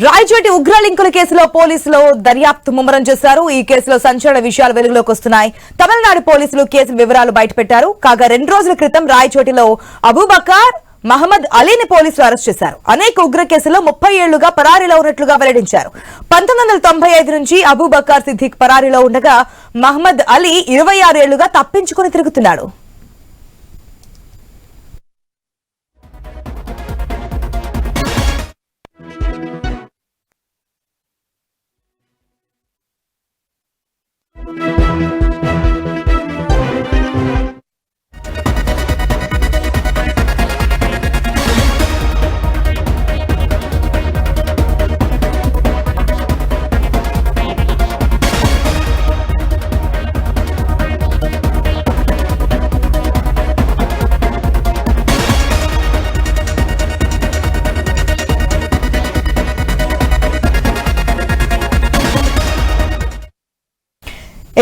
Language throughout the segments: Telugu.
రాయచోటి ఉగ్ర లింకుల కేసులో పోలీసులు దర్యాప్తు ముమ్మరం చేశారు. ఈ కేసులో సంచలన విషయాలు వెలుగులోకి వస్తున్నాయి. తమిళనాడు పోలీసులు కేసు వివరాలు బయటపెట్టారు. కాగా 2 రోజుల క్రితం రాయచోటిలో అబూబకర్ మహమ్మద్ అలీని పోలీసులు అరెస్ట్ చేశారు. అనేక ఉగ్ర కేసుల్లో 30 ఏళ్లుగా పరారీలో ఉన్నట్లుగా వెల్లడించారు. 1995 నుంచి అబూబకర్ సిద్దిక్ పరారీలో ఉండగా మహమ్మద్ అలీ 26 ఏళ్లుగా తప్పించుకుని తిరుగుతున్నాడు.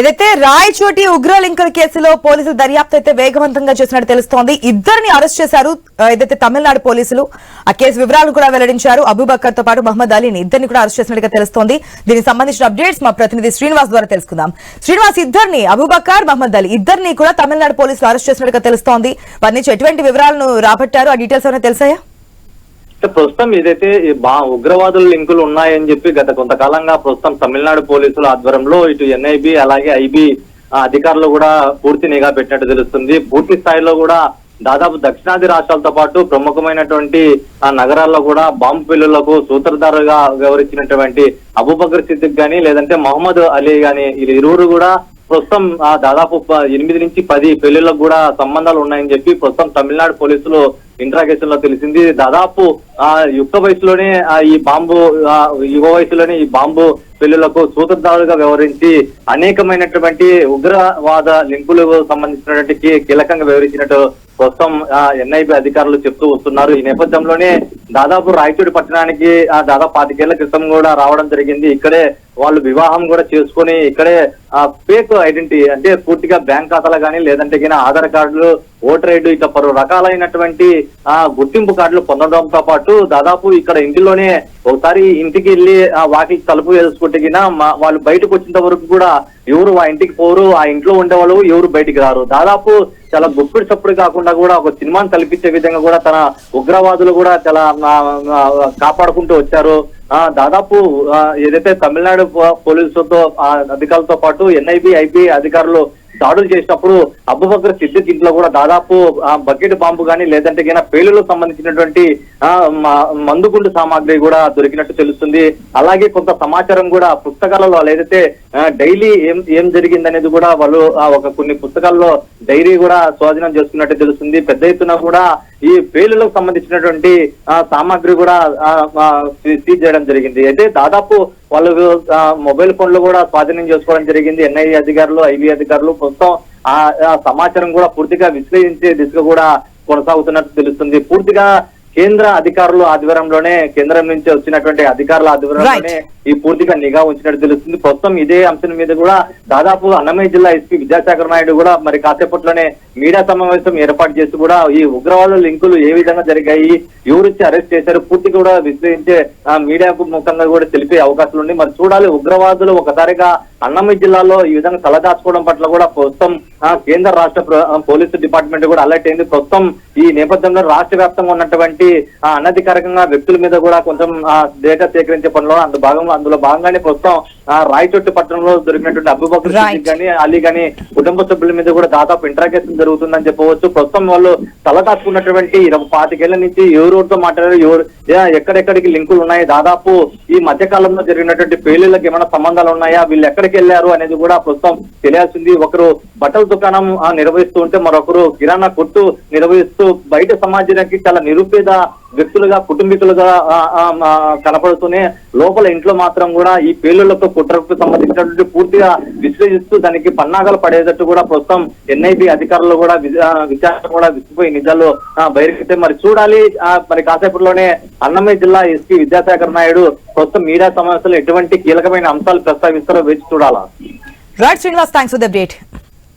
ఏదైతే రాయచోటి ఉగ్ర లింకుల కేసులో పోలీసులు దర్యాప్తు అయితే వేగవంతంగా చేసినట్టు తెలుస్తోంది. ఇద్దరిని అరెస్ట్ చేశారు ఏదైతే తమిళనాడు పోలీసులు. ఆ కేసు వివరాలు కూడా వెల్లడించారు. అబూబకర్ తో పాటు మహమ్మద్ అలీని ఇద్దరిని కూడా అరెస్ట్ చేసినట్టుగా తెలుస్తోంది. దీనికి సంబంధించిన అప్డేట్స్ మా ప్రతినిధి శ్రీనివాస్ ద్వారా తెలుసుకుందాం. శ్రీనివాస్, ఇద్దరిని అబూబకర్ మహమ్మద్ అలీ ఇద్దరిని కూడా తమిళనాడు పోలీసులు అరెస్ట్ చేసినట్టుగా తెలుస్తోంది. వారి నుంచి ఎటువంటి వివరాలను రాబట్టారు? ఆ డీటెయిల్స్ ఏమైనా తెలుసాయా? ప్రస్తుతం ఏదైతే ఉగ్రవాదుల లింకులు ఉన్నాయని చెప్పి గత కొంతకాలంగా ప్రస్తుతం తమిళనాడు పోలీసుల ఆధ్వర్యంలో ఇటు ఎన్ఐబి అలాగే ఐబి అధికారులు కూడా పూర్తి నిఘా పెట్టినట్టు తెలుస్తుంది. పూర్తి స్థాయిలో కూడా దాదాపు దక్షిణాది రాష్ట్రాలతో పాటు ప్రముఖమైనటువంటి నగరాల్లో కూడా బాంబు పిల్లులకు సూత్రధారుగా వ్యవహరించినటువంటి అబూబకర్ సిద్దిక్ గాని లేదంటే మహమ్మద్ అలీ గాని వీళ్ళు ఇరువురు కూడా ప్రస్తుతం దాదాపు 8 నుంచి 10 పెళ్లిళ్లకు కూడా సంబంధాలు ఉన్నాయని చెప్పి ప్రస్తుతం తమిళనాడు పోలీసులు ఇంట్రాగేషన్ లో తెలిసింది. దాదాపు యుక్త వయసులోనే ఈ బాంబు యువ వయసులోనే ఈ బాంబు పెళ్లిళ్లకు సూత్రధారులుగా వ్యవహరించి అనేకమైనటువంటి ఉగ్రవాద లింకులకు సంబంధించినటువంటి కీలకంగా వ్యవహరించినట్టు ప్రస్తుతం ఎన్ఐబి అధికారులు చెప్తూ వస్తున్నారు. ఈ నేపథ్యంలోనే దాదాపు రాయచోటి పట్టణానికి దాదాపు 25 ఏళ్ల క్రితం కూడా రావడం జరిగింది. ఇక్కడే వాళ్ళు వివాహం కూడా చేసుకుని ఇక్కడే ఫేక్ ఐడెంటిటీ అంటే పూర్తిగా బ్యాంక్ ఖాతాలు కానీ లేదంటే ఆధార్ కార్డులు ఓటర్ ఐడి ఇట్లా పలు రకాలైనటువంటి గుర్తింపు కార్డులు పొందడంతో పాటు దాదాపు ఇక్కడ ఇంటిలోనే ఒకసారి ఇంటికి వెళ్ళి వాటికి తలుపు వేసుకుంటే వాళ్ళు బయటకు వచ్చేంత వరకు కూడా ఎవరు ఆ ఇంటికి పోరు, ఆ ఇంట్లో ఉండే వాళ్ళు ఎవరు బయటికి రారు. దాదాపు చాలా గుప్పిడి చప్పుడు కాకుండా కూడా ఒక సినిమాను కల్పించే విధంగా కూడా తన ఉగ్రవాదులు కూడా చాలా కాపాడుకుంటూ వచ్చారు. దాదాపు ఏదైతే తమిళనాడు పోలీసులతో అధికారులతో పాటు ఎన్ఐబి ఐబి అధికారులు దాడులు చేసినప్పుడు అబూబకర్ సిద్దిక్ ఇంట్లో కూడా దాదాపు బకెట్ బాంబు కానీ లేదంటే పేలులకు సంబంధించినటువంటి మందుగుండు సామాగ్రి కూడా దొరికినట్టు తెలుస్తుంది. అలాగే కొంత సమాచారం కూడా పుస్తకాలలో ఏదైతే డైలీ ఏం జరిగిందనేది కూడా వాళ్ళు కొన్ని పుస్తకాల్లో డైరీ కూడా స్వాధీనం చేసుకున్నట్టు తెలుస్తుంది. పెద్ద ఎత్తున కూడా ఈ పేలులకు సంబంధించినటువంటి సామాగ్రి కూడా సీజ్ చేయడం జరిగింది. అయితే దాదాపు వాళ్ళు మొబైల్ ఫోన్లు కూడా స్వాధీనం చేసుకోవడం జరిగింది. ఎన్ఐఏ అధికారులు ఐబీ అధికారులు ప్రస్తుతం ఆ సమాచారం కూడా పూర్తిగా విశ్లేషించే దిశగా కూడా కొనసాగుతున్నట్టు తెలుస్తుంది. పూర్తిగా కేంద్ర అధికారులు ఆధ్వర్యంలోనే కేంద్రం నుంచి వచ్చినటువంటి అధికారుల ఆధ్వర్యంలోనే ఈ పూర్తిగా నిఘా ఉంచినట్టు తెలుస్తుంది. ప్రస్తుతం ఇదే అంశం మీద కూడా దాదాపు అన్నమయ్య జిల్లా ఎస్పీ విద్యాసాగర్ నాయుడు కూడా మరి కాసేపట్లోనే మీడియా సమావేశం ఏర్పాటు చేసి కూడా ఈ ఉగ్రవాద లింకులు ఏ విధంగా జరిగాయి, ఎవరిచ్చి అరెస్ట్ చేశారు పూర్తి కూడా విశ్లేషించే మీడియాకు ముఖంగా కూడా తెలిపే అవకాశాలు ఉంది. మరి చూడాలి, ఉగ్రవాదులు ఒకసారిగా అన్నమయ్య జిల్లాలో ఈ విధంగా తలదాచుకోవడం పట్ల కూడా ప్రస్తుతం కేంద్ర రాష్ట్ర పోలీసు డిపార్ట్మెంట్ కూడా అలర్ట్ అయింది. ప్రస్తుతం ఈ నేపథ్యంలో రాష్ట్ర వ్యాప్తంగా ఉన్నటువంటి అనధికారికంగా వ్యక్తుల మీద కూడా కొంచెం డేటా సేకరించే పనిలో అందులో భాగంగానే ప్రస్తుతం రాయచోటి పట్టణంలో దొరికినటువంటి అబూబకర్ సిద్దిక్ గానీ అలీ గానీ కుటుంబ సభ్యుల మీద కూడా దాదాపు ఇంట్రాగేషన్ జరుగుతుందని చెప్పవచ్చు. ప్రస్తుతం వాళ్ళు తలదాచుకున్నటువంటి 25 ఏళ్ల నుంచి ఎవరితో మాట్లాడారు, ఎక్కడెక్కడికి లింకులు ఉన్నాయి, దాదాపు ఈ మధ్య కాలంలో జరిగినటువంటి పేలులకు ఏమైనా సంబంధాలు ఉన్నాయా, వీళ్ళు ఎక్కడికి వెళ్లారు అనేది కూడా ప్రస్తుతం తెలియాల్సింది. ఒకరు బట్టల దుకాణం నిర్వహిస్తూ ఉంటే మరొకరు కిరాణా కొట్టు నిర్వహిస్తూ బయట సమాజానికి చాలా నిరుపేద వ్యక్తులుగా కుటుంబీకులుగా కనపడుతూనే లోపల ఇంట్లో మాత్రం కూడా ఈ పేలుళ్లతో కుట్రకు సంబంధించినటువంటి పూర్తిగా విశ్లేషిస్తూ దానికి పన్నాగాలు పడేటట్టు కూడా ప్రస్తుతం ఎన్ఐబి అధికారులు కూడా విచారణ కూడా విసిపోయి నిజాలు బయటకెళ్తే మరి చూడాలి. మరి కాసేపట్లోనే అన్నమయ్య జిల్లా ఎస్పీ విద్యాసాగర్ నాయుడు ప్రస్తుతం మీడియా సమావేశంలో ఎటువంటి కీలకమైన అంశాలు ప్రస్తావిస్తారో వేచి చూడాలా. Right Srinivas, thanks for the update.